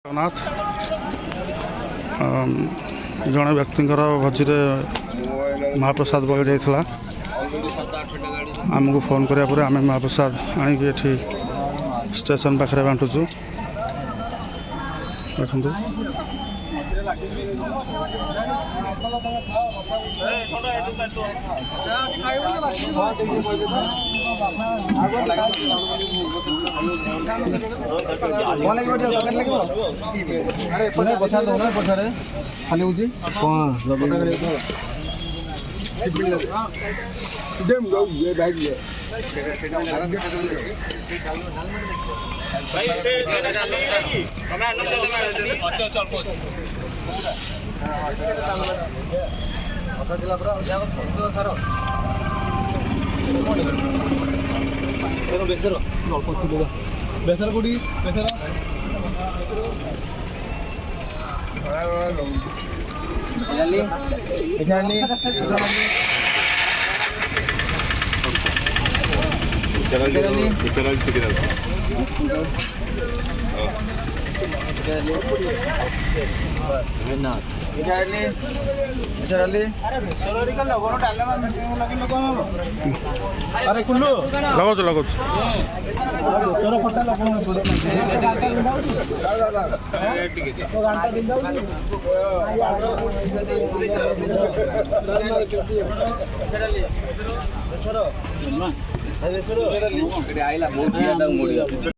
जगन्नाथ जड़े व्यक्ति भोजी महाप्रसाद बलि जाता आमको फोन कराया आम महाप्रसाद आणिक स्टेशन पाखे बांटुचु देखु बेसर कोडी बेसर अरे कुल्लू लगो लगो आइला बहुत